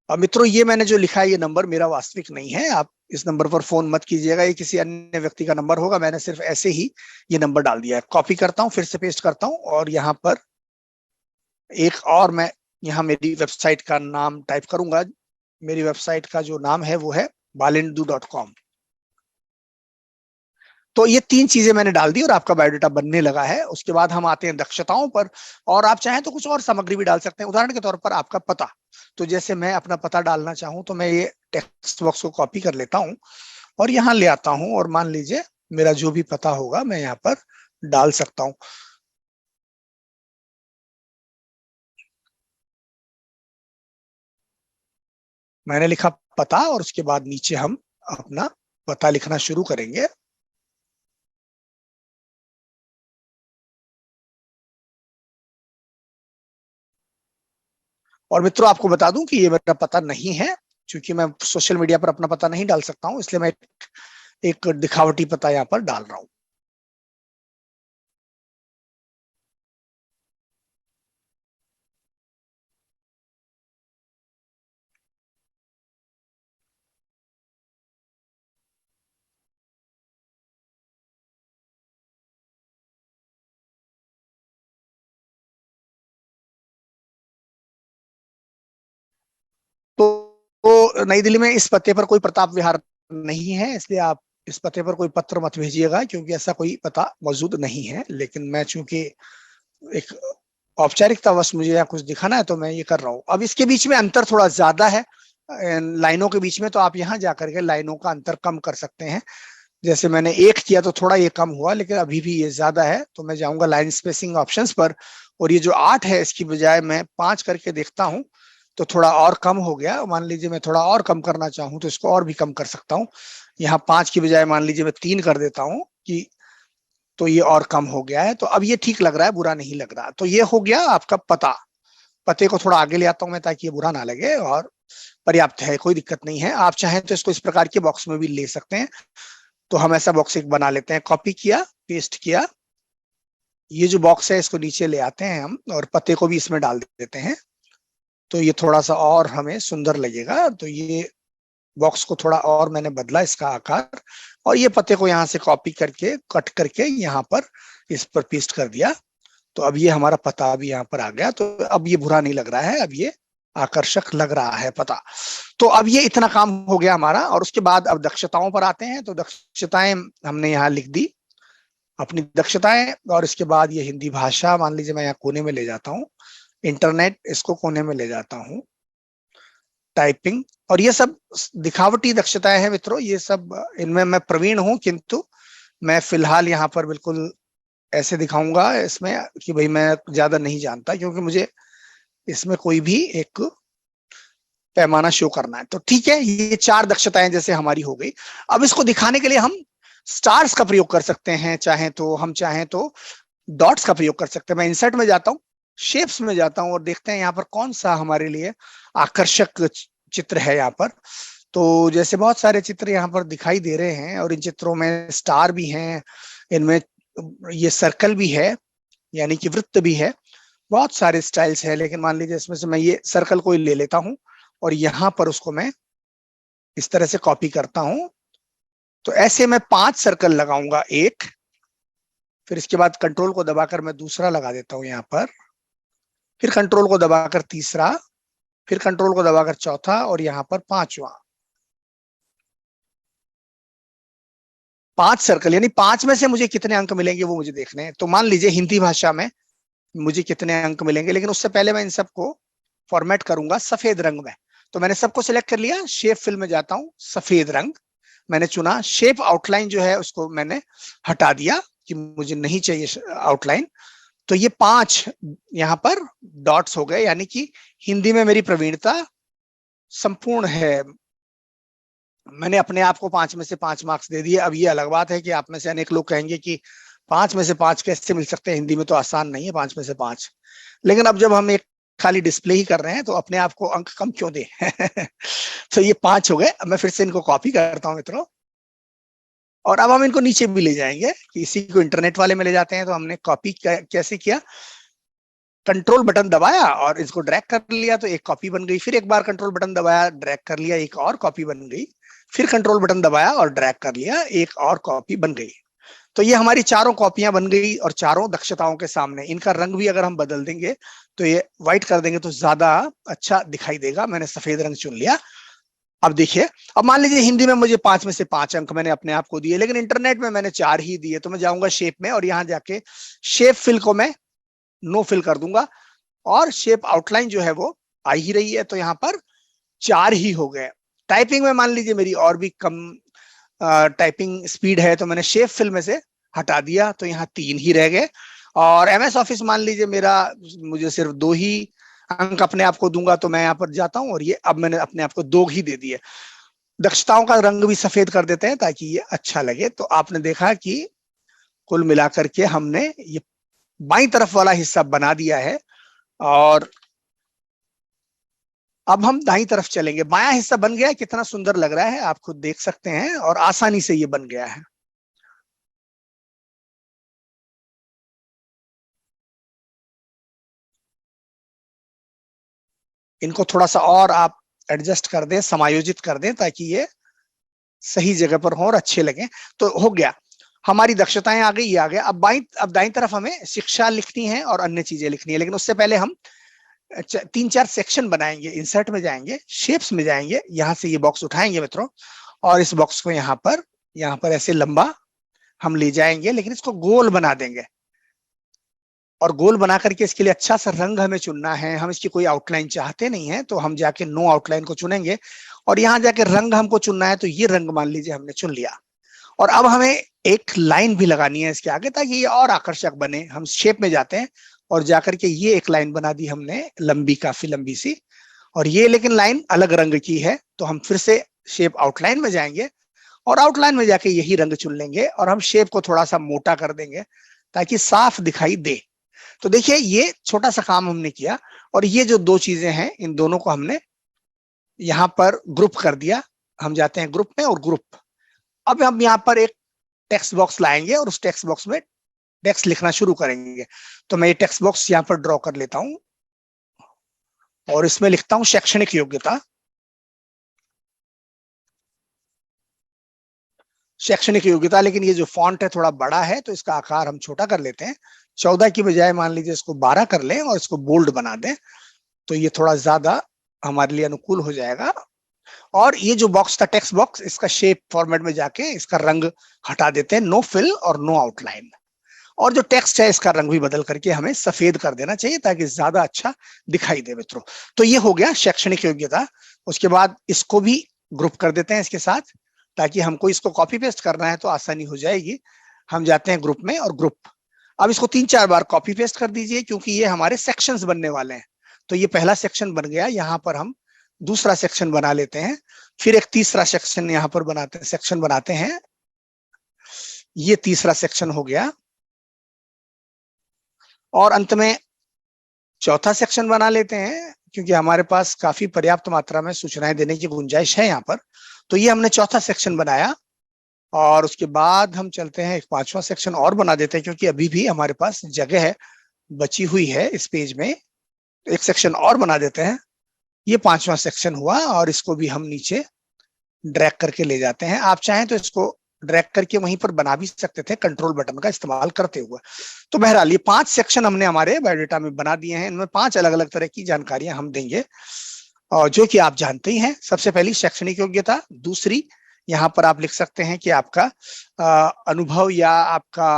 अब मित्रों ये मैंने जो लिखा है ये नंबर मेरा वास्तविक नहीं है, आप इस नंबर पर फोन मत कीजिएगा, ये किसी अन्य व्यक्ति का नंबर होगा। मैंने सिर्फ ऐसे ही ये नंबर डाल दिया है। कॉपी करता हूँ, फिर से पेस्ट करता हूँ, और यहाँ पर एक और मैं यहाँ मेरी वेबसाइट का नाम टाइप करूंगा। मेरी वेबसाइट का जो नाम है वो है balindu.com। तो ये तीन चीजें मैंने डाल दी और आपका बायोडाटा बनने लगा है। उसके बाद हम आते हैं दक्षताओं पर, और आप चाहें तो कुछ और सामग्री भी डाल सकते हैं। उदाहरण के तौर पर आपका पता, तो जैसे मैं अपना पता डालना चाहूं तो मैं ये टेक्स्ट बॉक्स को कॉपी कर लेता हूं और यहाँ ले आता हूं, और मान लीजिए मेरा जो भी पता होगा मैं यहाँ पर डाल सकता हूं। मैंने लिखा पता, और उसके बाद नीचे हम अपना पता लिखना शुरू करेंगे। और मित्रों आपको बता दूं कि ये मेरा पता नहीं है, क्योंकि मैं सोशल मीडिया पर अपना पता नहीं डाल सकता हूं, इसलिए मैं एक दिखावटी पता यहाँ पर डाल रहा हूं। तो नई दिल्ली में इस पते पर कोई प्रताप विहार नहीं है, इसलिए आप इस पते पर कोई पत्र मत भेजिएगा, क्योंकि ऐसा कोई पता मौजूद नहीं है। लेकिन मैं चूंकि एक औपचारिकतावश मुझे यहाँ कुछ दिखाना है तो मैं ये कर रहा हूँ। अब इसके बीच में अंतर थोड़ा ज्यादा है लाइनों के बीच में, तो आप यहाँ जाकर के लाइनों का अंतर कम कर सकते हैं। जैसे मैंने एक किया तो थोड़ा ये कम हुआ, लेकिन अभी भी ये ज्यादा है, तो मैं जाऊंगा लाइन स्पेसिंग ऑप्शंस पर, और ये जो 8 है इसकी बजाय मैं 5 करके देखता हूँ तो थोड़ा और कम हो गया। मान लीजिए मैं थोड़ा और कम करना चाहूँ तो इसको और भी कम कर सकता हूँ। यहाँ 5 की बजाय मान लीजिए मैं 3 कर देता हूँ कि, तो ये और कम हो गया है। तो अब ये ठीक लग रहा है, बुरा नहीं लग रहा। तो ये हो गया आपका पता। पते को थोड़ा आगे ले आता हूं मैं ताकि ये बुरा ना लगे, और पर्याप्त है, कोई दिक्कत नहीं है। आप चाहें तो इसको इस प्रकार के बॉक्स में भी ले सकते हैं। तो हम ऐसा बॉक्स एक बना लेते हैं। कॉपी किया, पेस्ट किया, ये जो बॉक्स है इसको नीचे ले आते हैं हम, और पते को भी इसमें डाल देते हैं। तो ये थोड़ा सा और हमें सुंदर लगेगा। तो ये बॉक्स को थोड़ा और मैंने बदला इसका आकार, और ये पते को यहाँ से कॉपी करके कट करके यहाँ पर इस पर पेस्ट कर दिया। तो अब ये हमारा पता अभी यहाँ पर आ गया। तो अब ये बुरा नहीं लग रहा है, अब ये आकर्षक लग रहा है पता। तो अब ये इतना काम हो गया हमारा। और उसके बाद अब दक्षताओं पर आते हैं। तो दक्षताएं हमने यहाँ लिख दी अपनी दक्षताएं, और इसके बाद ये हिंदी भाषा मान लीजिए मैं यहाँ कोने में ले जाता हूँ, इंटरनेट इसको कोने में ले जाता हूँ, टाइपिंग, और ये सब दिखावटी दक्षताएं हैं मित्रों। ये सब इनमें मैं प्रवीण हूं, किंतु मैं फिलहाल यहाँ पर बिल्कुल ऐसे दिखाऊंगा इसमें कि भाई मैं ज्यादा नहीं जानता, क्योंकि मुझे इसमें कोई भी एक पैमाना शो करना है। तो ठीक है, ये 4 दक्षताएं जैसे हमारी हो गई। अब इसको दिखाने के लिए हम स्टार्स का प्रयोग कर सकते हैं, चाहें तो डॉट्स का प्रयोग कर सकते हैं। मैं इंसर्ट में जाता हूँ, शेप्स में जाता हूँ, और देखते हैं यहाँ पर कौन सा हमारे लिए आकर्षक चित्र है यहाँ पर। तो जैसे बहुत सारे चित्र यहाँ पर दिखाई दे रहे हैं, और इन चित्रों में स्टार भी हैं, इनमें ये सर्कल भी है, यानी कि वृत्त भी है, बहुत सारे स्टाइल्स है। लेकिन मान लीजिए इसमें से मैं ये सर्कल को ले लेता हूं, और यहाँ पर उसको मैं इस तरह से कॉपी करता हूं। तो ऐसे मैं 5 सर्कल लगाऊंगा, एक, फिर इसके बाद कंट्रोल को दबाकर मैं दूसरा लगा देता हूं यहाँ पर, फिर कंट्रोल को दबाकर तीसरा, फिर कंट्रोल को दबाकर चौथा, और यहाँ पर 5वां। 5 सर्कल, यानी 5 में से मुझे कितने अंक मिलेंगे वो मुझे देखने हैं। तो मान लीजिए हिंदी भाषा में मुझे कितने अंक मिलेंगे, लेकिन उससे पहले मैं इन सबको फॉर्मेट करूंगा सफेद रंग में। तो मैंने सबको सिलेक्ट कर लिया, शेप फिल में जाता हूं, सफेद रंग मैंने चुना। शेप आउटलाइन जो है उसको मैंने हटा दिया कि मुझे नहीं चाहिए आउटलाइन। तो ये 5 यहां पर डॉट्स हो गए, यानी कि हिंदी में मेरी प्रवीणता संपूर्ण है। मैंने अपने आप को 5 में से 5 मार्क्स दे दिए। अब ये अलग बात है कि आप में से अनेक लोग कहेंगे कि 5 में से 5 कैसे मिल सकते हैं, हिंदी में तो आसान नहीं है 5 में से 5। लेकिन अब जब हम एक खाली डिस्प्ले ही कर रहे हैं तो अपने आप को अंक कम क्यों दे। तो ये 5 हो गए। अब मैं फिर से इनको कॉपी करता हूं मित्रों, और अब हम इनको नीचे भी ले जाएंगे कि इसी को इंटरनेट वाले में ले जाते हैं। तो हमने कॉपी कैसे किया, कंट्रोल बटन दबाया और इसको ड्रैग कर लिया तो एक कॉपी बन गई। फिर एक बार कंट्रोल बटन दबाया, ड्रैग कर लिया, एक और कॉपी बन गई। फिर कंट्रोल बटन दबाया और ड्रैग कर लिया, एक और कॉपी बन गई। तो ये हमारी चारों कॉपियां बन गई और चारों दक्षताओं के सामने। इनका रंग भी अगर हम बदल देंगे तो ये व्हाइट कर देंगे तो ज्यादा अच्छा दिखाई देगा। मैंने सफेद रंग चुन लिया। अब देखिए, अब मान लीजिए हिंदी में मुझे 5 में से 5 अंक मैंने अपने आप को दिए, लेकिन इंटरनेट में मैंने 4 ही दिए। तो मैं जाऊंगा शेप में और यहां जाके शेप फिल को मैं नो फिल कर दूंगा और शेप आउटलाइन जो है वो आ ही रही है। तो यहाँ पर 4 ही हो गए। टाइपिंग में मान लीजिए मेरी और भी कम टाइपिंग स्पीड है तो मैंने शेप फिल में से हटा दिया तो यहाँ 3 ही रह गए। और एमएस ऑफिस मान लीजिए मेरा, मुझे सिर्फ 2 ही अंक अपने आप को दूंगा तो मैं यहाँ पर जाता हूँ और ये अब मैंने अपने आप को 2 ही दे दिए। दक्षताओं का रंग भी सफेद कर देते हैं ताकि ये अच्छा लगे। तो आपने देखा कि कुल मिलाकर के हमने ये बाईं तरफ वाला हिस्सा बना दिया है। और अब हम दाईं तरफ चलेंगे। बायां हिस्सा बन गया है, कितना सुंदर लग रहा है आप खुद देख सकते हैं, और आसानी से ये बन गया है। इनको थोड़ा सा और आप एडजस्ट कर दें, समायोजित कर दें ताकि ये सही जगह पर हो और अच्छे लगे। तो हो गया, हमारी दक्षताएं आ गई, ये आ गया। अब दाईं तरफ हमें शिक्षा लिखनी है और अन्य चीजें लिखनी है। लेकिन उससे पहले हम 3-4 सेक्शन बनाएंगे। इंसर्ट में जाएंगे, शेप्स में जाएंगे, यहां से ये बॉक्स उठाएंगे मित्रों, और इस बॉक्स को यहाँ पर ऐसे लंबा हम ले जाएंगे, लेकिन इसको गोल बना देंगे। और गोल बना करके इसके लिए अच्छा सा रंग हमें चुनना है। हम इसकी कोई आउटलाइन चाहते नहीं है तो हम जाके नो आउटलाइन को चुनेंगे, और यहाँ जाके रंग हमको चुनना है। तो ये रंग मान लीजिए हमने चुन लिया। और अब हमें एक लाइन भी लगानी है इसके आगे ताकि ये और आकर्षक बने। हम शेप में जाते हैं और जाकर के ये एक लाइन बना दी हमने, लंबी, काफी लंबी सी। और ये लेकिन लाइन अलग रंग की है। तो हम फिर से शेप आउटलाइन में जाएंगे और आउटलाइन में जाके यही रंग चुन लेंगे और हम शेप को थोड़ा सा मोटा कर देंगे ताकि साफ दिखाई दे। तो देखिए, ये छोटा सा काम हमने किया। और ये जो 2 चीजें हैं, इन दोनों को हमने यहां पर ग्रुप कर दिया। हम जाते हैं ग्रुप में और ग्रुप। अब हम यहाँ पर एक टेक्स्ट बॉक्स लाएंगे और उस टेक्स्ट बॉक्स में टेक्स्ट लिखना शुरू करेंगे। तो मैं ये टेक्स्ट बॉक्स यहाँ पर ड्रॉ कर लेता हूं और इसमें लिखता हूं शैक्षणिक योग्यता। शैक्षणिक योग्यता, लेकिन ये जो फॉन्ट है थोड़ा बड़ा है तो इसका आकार हम छोटा कर लेते हैं। 14 की बजाय मान लीजिए इसको 12 कर लें और इसको बोल्ड बना दें तो ये थोड़ा ज्यादा हमारे लिए अनुकूल हो जाएगा। और ये जो बॉक्स था टेक्स्ट बॉक्स, इसका शेप फॉर्मेट में जाके इसका रंग हटा देते हैं, नो फिल और नो आउटलाइन। और जो टेक्स्ट है इसका रंग भी बदल करके हमें सफेद कर देना चाहिए ताकि ज्यादा अच्छा दिखाई दे मित्रों। तो ये हो गया शैक्षणिक योग्यता। उसके बाद इसको भी ग्रुप कर देते हैं इसके साथ ताकि हमको इसको कॉपी पेस्ट करना है तो आसानी हो जाएगी। हम जाते हैं ग्रुप में और ग्रुप। अब इसको 3-4 बार कॉपी पेस्ट कर दीजिए क्योंकि ये हमारे सेक्शंस बनने वाले हैं। तो ये पहला सेक्शन बन गया। यहाँ पर हम दूसरा सेक्शन बना लेते हैं, फिर एक तीसरा सेक्शन यहाँ पर बनाते हैं। ये तीसरा सेक्शन हो गया और अंत में चौथा सेक्शन बना लेते हैं क्योंकि हमारे पास काफी पर्याप्त मात्रा में सूचनाएं देने की गुंजाइश है यहाँ पर। तो ये हमने चौथा सेक्शन बनाया और उसके बाद हम चलते हैं एक 5वां सेक्शन और बना देते हैं क्योंकि अभी भी हमारे पास जगह है, बची हुई है इस पेज में। एक सेक्शन और बना देते हैं। ये 5वां सेक्शन हुआ और इसको भी हम नीचे ड्रैग करके ले जाते हैं। आप चाहें तो इसको ड्रैग करके वहीं पर बना भी सकते थे कंट्रोल बटन का इस्तेमाल करते हुए। तो बहरहाल ये 5 सेक्शन हमने हमारे बायोडेटा में बना दिए हैं। इनमें 5 अलग अलग तरह की जानकारियां हम देंगे और जो कि आप जानते ही हैं। सबसे पहली शैक्षणिक योग्यता, दूसरी यहाँ पर आप लिख सकते हैं कि आपका अनुभव या आपका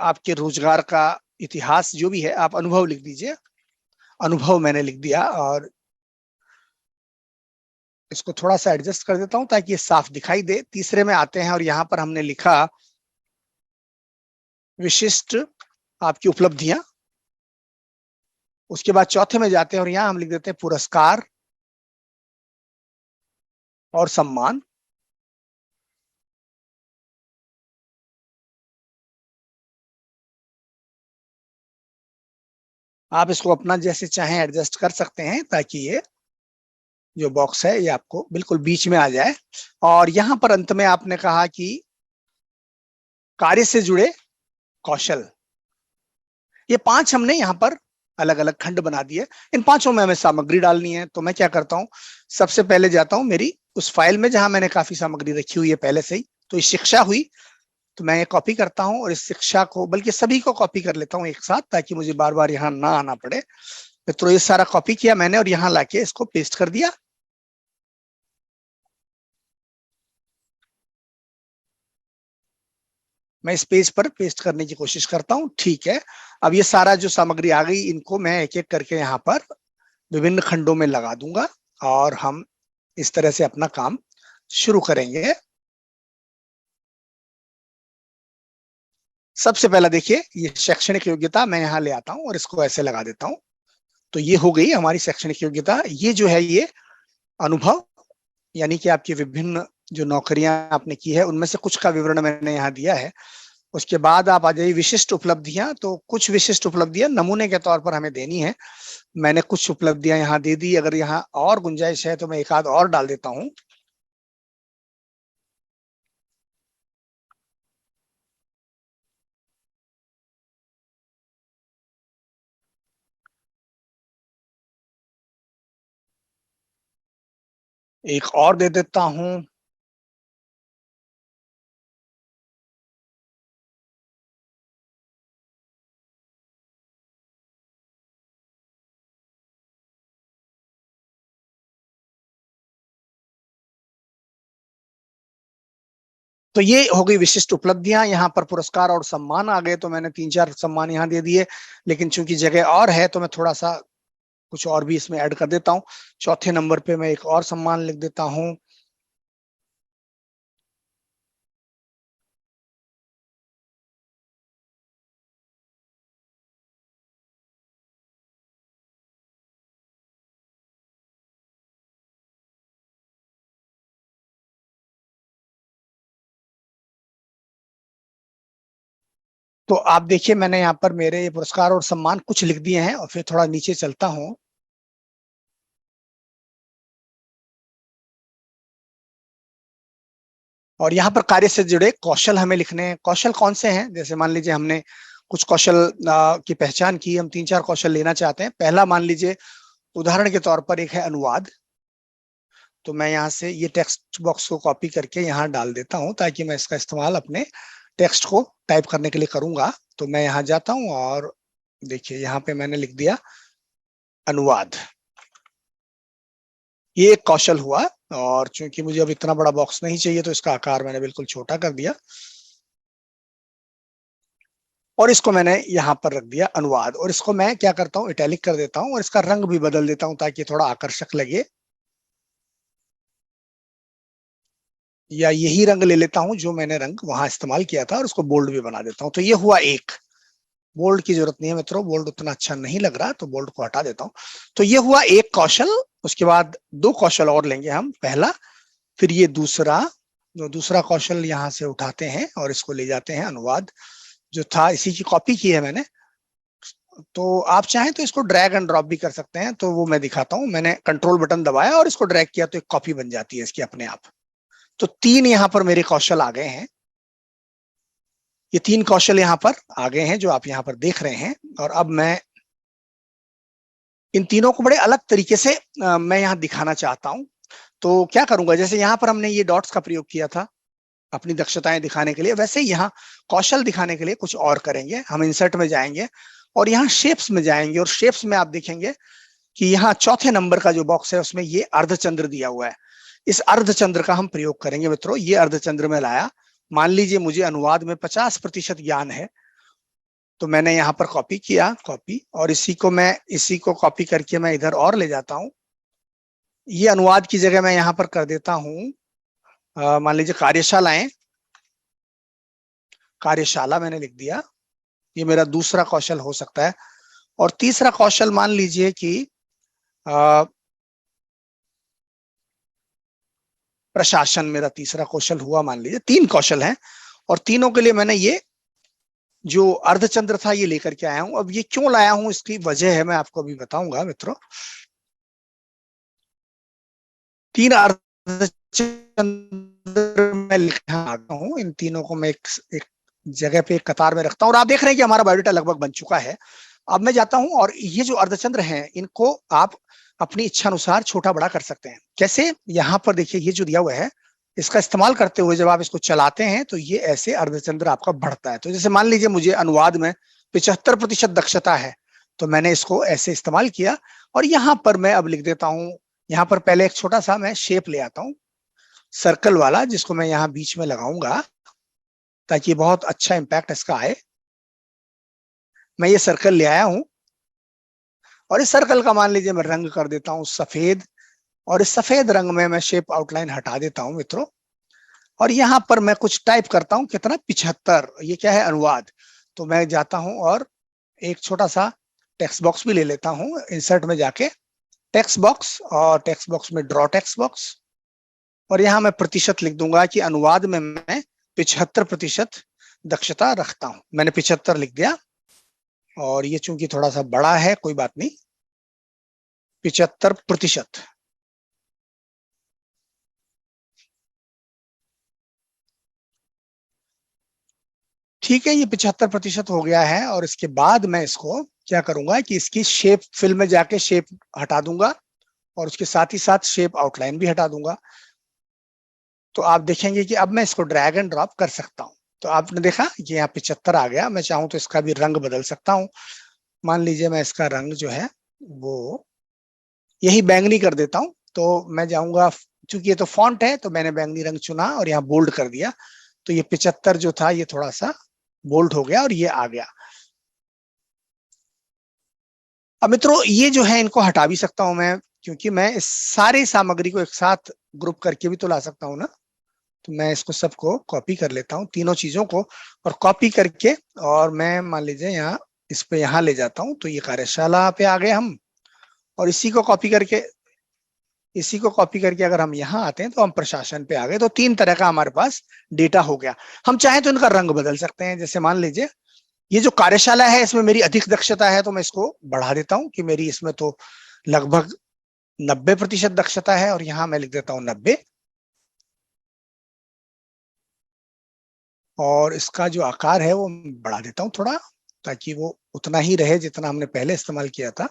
आपके रोजगार का इतिहास जो भी है आप अनुभव लिख दीजिए। अनुभव मैंने लिख दिया और इसको थोड़ा सा एडजस्ट कर देता हूं ताकि ये साफ दिखाई दे। तीसरे में आते हैं और यहां पर हमने लिखा विशिष्ट आपकी उपलब्धियां। उसके बाद चौथे में जाते हैं और यहां हम लिख देते हैं पुरस्कार और सम्मान। आप इसको अपना जैसे चाहें एडजस्ट कर सकते हैं ताकि ये जो बॉक्स है ये आपको बिल्कुल बीच में आ जाए। और यहां पर अंत में आपने कहा कि कार्य से जुड़े कौशल। ये 5 हमने यहाँ पर अलग अलग खंड बना दिए। इन 5 में हमें सामग्री डालनी है, तो मैं क्या करता हूँ, सबसे पहले जाता हूँ मेरी उस फाइल में जहां मैंने काफी सामग्री रखी हुई है पहले से ही। तो ये शिक्षा हुई, तो मैं ये कॉपी करता हूँ और इस शिक्षा को, बल्कि सभी को कॉपी कर लेता हूँ एक साथ, ताकि मुझे बार बार यहाँ ना आना पड़े। तो ये सारा कॉपी किया मैंने और यहाँ लाके इसको पेस्ट कर दिया। मैं इस पेज पर पेस्ट करने की कोशिश करता हूँ। ठीक है, अब ये सारा जो सामग्री आ गई, इनको मैं एक एक करके यहाँ पर विभिन्न खंडों में लगा दूंगा और हम इस तरह से अपना काम शुरू करेंगे। सबसे पहला देखिए, ये शैक्षणिक योग्यता मैं यहाँ ले आता हूँ और इसको ऐसे लगा देता हूँ। तो ये हो गई हमारी शैक्षणिक योग्यता। ये जो है ये अनुभव, यानी कि आपकी विभिन्न जो नौकरियां आपने की है उनमें से कुछ का विवरण मैंने यहाँ दिया है। उसके बाद आप आ जाइए विशिष्ट उपलब्धियां। तो कुछ विशिष्ट उपलब्धियां नमूने के तौर पर हमें देनी है। मैंने कुछ उपलब्धियां यहाँ दे दी। अगर यहाँ और गुंजाइश है तो मैं एक आध और डाल देता हूँ। एक और दे देता हूँ। तो ये हो गई विशिष्ट उपलब्धियां। यहाँ पर पुरस्कार और सम्मान आ गए, तो मैंने 3-4 सम्मान यहाँ दे दिए। लेकिन चूंकि जगह और है तो मैं थोड़ा सा कुछ और भी इसमें ऐड कर देता हूँ। चौथे नंबर पे मैं एक और सम्मान लिख देता हूँ। तो आप देखिए, मैंने यहाँ पर मेरे ये पुरस्कार और सम्मान कुछ लिख दिए हैं और फिर थोड़ा नीचे चलता हूँ। और यहाँ पर कार्य से जुड़े कौशल हमें लिखने हैं। कौशल कौन से हैं, जैसे मान लीजिए हमने कुछ कौशल की पहचान की, हम 3-4 कौशल लेना चाहते हैं। पहला मान लीजिए उदाहरण के तौर पर एक है अनुवाद। तो मैं यहाँ से ये टेक्स्ट बॉक्स को कॉपी करके यहाँ डाल देता हूँ ताकि मैं इसका इस्तेमाल अपने टेक्स्ट को टाइप करने के लिए करूंगा। तो मैं यहाँ जाता हूँ और देखिए यहाँ पे मैंने लिख दिया अनुवाद। ये एक कौशल हुआ। और चूंकि मुझे अब इतना बड़ा बॉक्स नहीं चाहिए तो इसका आकार मैंने बिल्कुल छोटा कर दिया और इसको मैंने यहाँ पर रख दिया अनुवाद। और इसको मैं क्या करता हूँ, इटैलिक कर देता हूँ और इसका रंग भी बदल देता हूँ ताकि थोड़ा आकर्षक लगे। या यही रंग ले लेता हूं जो मैंने रंग वहां इस्तेमाल किया था और उसको बोल्ड भी बना देता हूं। तो ये हुआ एक। बोल्ड की जरूरत नहीं है मित्रों, बोल्ड उतना अच्छा नहीं लग रहा, तो बोल्ड को हटा देता हूं। तो ये हुआ एक कौशल। उसके बाद 2 कौशल और लेंगे हम। पहला, फिर ये दूसरा। जो दूसरा कौशल यहाँ से उठाते हैं और इसको ले जाते हैं अनुवाद, जो था इसी की कॉपी की है मैंने। तो आप चाहें तो इसको ड्रैग एंड ड्रॉप भी कर सकते हैं, तो वो मैं दिखाता हूं। मैंने कंट्रोल बटन दबाया और इसको ड्रैग किया तो एक कॉपी बन जाती है इसकी अपने आप। तो 3 यहाँ पर मेरे कौशल आ गए हैं। ये 3 कौशल यहाँ पर आ गए हैं जो आप यहाँ पर देख रहे हैं। और अब मैं इन तीनों को बड़े अलग तरीके से मैं यहाँ दिखाना चाहता हूँ। तो क्या करूंगा, जैसे यहाँ पर हमने ये डॉट्स का प्रयोग किया था अपनी दक्षताएं दिखाने के लिए, वैसे ही यहाँ कौशल दिखाने के लिए कुछ और करेंगे। हम इंसर्ट में जाएंगे और यहाँ शेप्स में जाएंगे और शेप्स में आप देखेंगे कि यहाँ चौथे नंबर का जो बॉक्स है उसमें ये अर्धचंद्र दिया हुआ है। इस अर्धचंद्र का हम प्रयोग करेंगे मित्रों। ये अर्धचंद्र में लाया। मान लीजिए मुझे अनुवाद में 50% ज्ञान है तो मैंने यहाँ पर कॉपी किया, कॉपी, और इसी को कॉपी करके मैं इधर और ले जाता हूँ। ये अनुवाद की जगह मैं यहाँ पर कर देता हूँ, मान लीजिए कार्यशालाएं, कार्यशाला मैंने लिख दिया। ये मेरा दूसरा कौशल हो सकता है। और तीसरा कौशल मान लीजिए कि प्रशासन मेरा तीसरा कौशल हुआ, मान लीजिए 3 कौशल हैं, और तीनों के लिए मैंने ये जो अर्धचंद्र था ये लेकर के आया हूं। अब ये क्यों लाया हूं, इसकी वजह है, मैं आपको अभी बताऊंगा मित्रों। 3 अर्धचंद्र मैं लिखा आता हूं, इन तीनों को मैं एक जगह पे एक कतार में रखता हूं, और आप देख रहे हैं कि हमारा बायोडाटा लगभग बन चुका है। अब मैं जाता हूं, और ये जो अर्धचंद्र हैं इनको आप अपनी इच्छा अनुसार छोटा बड़ा कर सकते हैं। कैसे, यहाँ पर देखिए ये जो दिया हुआ है, इसका इस्तेमाल करते हुए जब आप इसको चलाते हैं तो ये ऐसे अर्धचंद्र आपका बढ़ता है। तो जैसे मान लीजिए मुझे अनुवाद में 75% दक्षता है, तो मैंने इसको ऐसे इस्तेमाल किया, और यहां पर मैं अब लिख देता हूं, यहां पर पहले एक छोटा सा मैं शेप ले आता हूं, सर्कल वाला, जिसको मैं यहां बीच में लगाऊंगा ताकि बहुत अच्छा इंपैक्ट इसका आए। मैं ये सर्कल ले आया हूं, और इस सर्कल का मान लीजिए मैं रंग कर देता हूं सफेद, और इस सफेद रंग में मैं शेप आउटलाइन हटा देता हूं मित्रों। और यहां पर मैं कुछ टाइप करता हूं, कितना, 75, ये क्या है, अनुवाद। तो मैं जाता हूं और एक छोटा सा टेक्स्ट बॉक्स भी ले लेता हूं, इंसर्ट में जाके टेक्स्ट बॉक्स, और टेक्स्ट बॉक्स में ड्रॉ टेक्स्ट बॉक्स, और यहां मैं प्रतिशत लिख दूंगा कि अनुवाद में मैं 75% दक्षता रखता हूं। मैंने 75 लिख दिया, और ये चूंकि थोड़ा सा बड़ा है, कोई बात नहीं, 75%। ठीक है, ये 75% हो गया है, और इसके बाद मैं इसको क्या करूंगा कि इसकी शेप फिल में जाके शेप हटा दूंगा, और उसके साथ ही साथ शेप आउटलाइन भी हटा दूंगा। तो आप देखेंगे कि अब मैं इसको ड्रैग एंड ड्रॉप कर सकता हूं। तो आपने देखा कि यहाँ 75 आ गया। मैं चाहूं तो इसका भी रंग बदल सकता हूं। मान लीजिए मैं इसका रंग जो है वो यही बैंगनी कर देता हूं। तो मैं जाऊंगा, चूंकि ये तो फॉन्ट है, तो मैंने बैंगनी रंग चुना और यहाँ बोल्ड कर दिया। तो ये 75 जो था ये थोड़ा सा बोल्ड हो गया, और ये आ गया। अब मित्रों ये जो है इनको हटा भी सकता हूं मैं, क्योंकि मैं इस सारी सामग्री को एक साथ ग्रुप करके भी तो ला सकता हूं ना। तो मैं इसको सबको कॉपी कर लेता हूँ, तीनों चीजों को, और कॉपी करके, और मैं मान लीजिए यहाँ इस पे यहाँ ले जाता हूँ। तो ये कार्यशाला पे आ गए हम, और इसी को कॉपी करके अगर हम यहाँ आते हैं तो हम प्रशासन पे आ गए। तो 3 तरह का हमारे पास डेटा हो गया। हम चाहें तो इनका रंग बदल सकते हैं। जैसे मान लीजिए ये जो कार्यशाला है इसमें मेरी अधिक दक्षता है, तो मैं इसको बढ़ा देता हूँ कि मेरी इसमें तो लगभग 90% दक्षता है, और यहाँ मैं लिख देता हूँ 90। और इसका जो आकार है वो बढ़ा देता हूं थोड़ा, ताकि वो उतना ही रहे जितना हमने पहले इस्तेमाल किया था।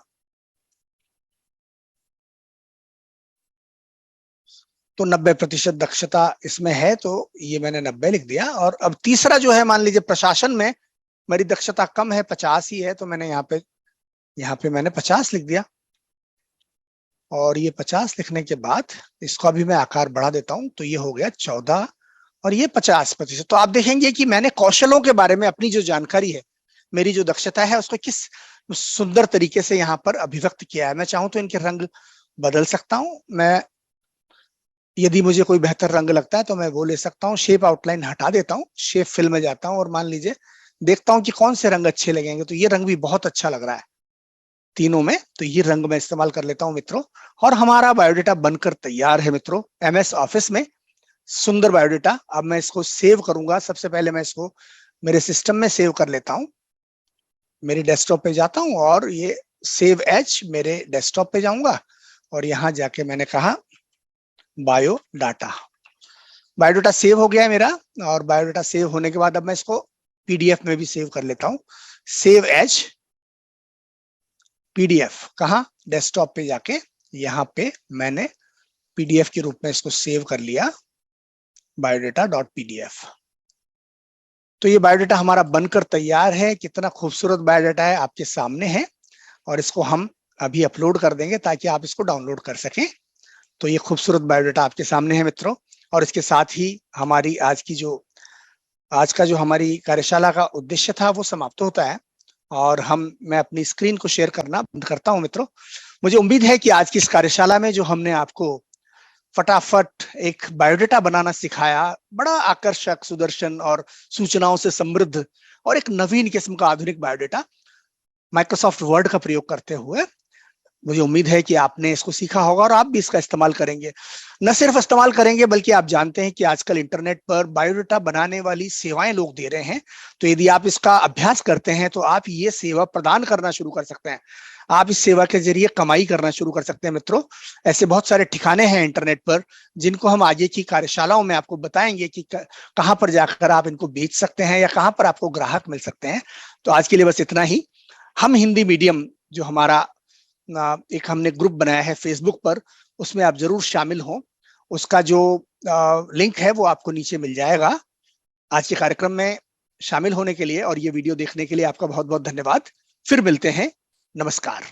तो 90% दक्षता इसमें है, तो ये मैंने 90 लिख दिया। और अब तीसरा जो है, मान लीजिए प्रशासन में मेरी दक्षता कम है, 50 ही है, तो मैंने यहाँ पे मैंने 50 लिख दिया। और ये 50 लिखने के बाद इसको अभी मैं आकार बढ़ा देता हूं, तो ये हो गया 14, और ये 50%। तो आप देखेंगे कि मैंने कौशलों के बारे में अपनी जो जानकारी है, मेरी जो दक्षता है, उसको किस सुंदर तरीके से यहाँ पर अभिव्यक्त किया है। मैं चाहूं तो इनके रंग बदल सकता हूं। मैं, यदि मुझे कोई बेहतर रंग लगता है तो मैं वो ले सकता हूँ। शेप आउटलाइन हटा देता हूँ, शेप फिल में जाता हूँ, और मान लीजिए देखता हूँ कि कौन से रंग अच्छे लगेंगे। तो ये रंग भी बहुत अच्छा लग रहा है तीनों में, तो ये रंग मैं इस्तेमाल कर लेता हूँ मित्रों। और हमारा बायोडेटा बनकर तैयार है मित्रों, एमएस ऑफिस में। सुंदर बायोडेटा। अब मैं इसको सेव करूंगा। सबसे पहले मैं इसको मेरे सिस्टम में सेव कर लेता हूं। मेरे डेस्कटॉप पे जाता हूं, और ये सेव एज मेरे डेस्कटॉप पे जाऊंगा, और यहां जाके मैंने कहा बायोडाटा। बायोडाटा सेव हो गया है मेरा। और बायोडाटा सेव होने के बाद अब मैं इसको पीडीएफ में भी सेव कर लेता हूं। सेव एज पीडीएफ, कहा, डेस्कटॉप पे जाके यहाँ पे मैंने पीडीएफ के रूप में इसको सेव कर लिया, बायोडाटा डॉट पीडीएफ। तो ये बायोडाटा हमारा बनकर तैयार है। कितना खूबसूरत बायोडाटा है, आपके सामने है। और इसको हम अभी अपलोड कर देंगे ताकि आप इसको डाउनलोड कर सकें। तो ये खूबसूरत बायोडाटा आपके सामने है मित्रों। और इसके साथ ही हमारी आज का जो हमारी कार्यशाला का उद्देश्य था वो समाप्त होता है। और मैं अपनी स्क्रीन को शेयर करना बंद करता हूं मित्रों। मुझे उम्मीद है कि आज की इस कार्यशाला में जो हमने आपको फटाफट एक बायोडेटा बनाना सिखाया, बड़ा आकर्षक, सुदर्शन और सूचनाओं से समृद्ध और एक नवीन किस्म का आधुनिक बायोडेटा माइक्रोसॉफ्ट वर्ड का प्रयोग करते हुए, मुझे उम्मीद है कि आपने इसको सीखा होगा और आप भी इसका इस्तेमाल करेंगे। न सिर्फ इस्तेमाल करेंगे बल्कि आप जानते हैं कि आजकल इंटरनेट पर बायोडेटा बनाने वाली सेवाएं लोग दे रहे हैं। तो यदि आप इसका अभ्यास करते हैं तो आप ये सेवा प्रदान करना शुरू कर सकते हैं। आप इस सेवा के जरिए कमाई करना शुरू कर सकते हैं मित्रों। ऐसे बहुत सारे ठिकाने हैं इंटरनेट पर जिनको हम आगे की कार्यशालाओं में आपको बताएंगे कि कहां पर जाकर आप इनको बेच सकते हैं या कहां पर आपको ग्राहक मिल सकते हैं। तो आज के लिए बस इतना ही। हम हिंदी मीडियम जो हमारा एक हमने ग्रुप बनाया है फेसबुक पर, उसमें आप जरूर शामिल हों। उसका जो लिंक है वो आपको नीचे मिल जाएगा। आज के कार्यक्रम में शामिल होने के लिए और ये वीडियो देखने के लिए आपका बहुत बहुत धन्यवाद। फिर मिलते हैं। नमस्कार।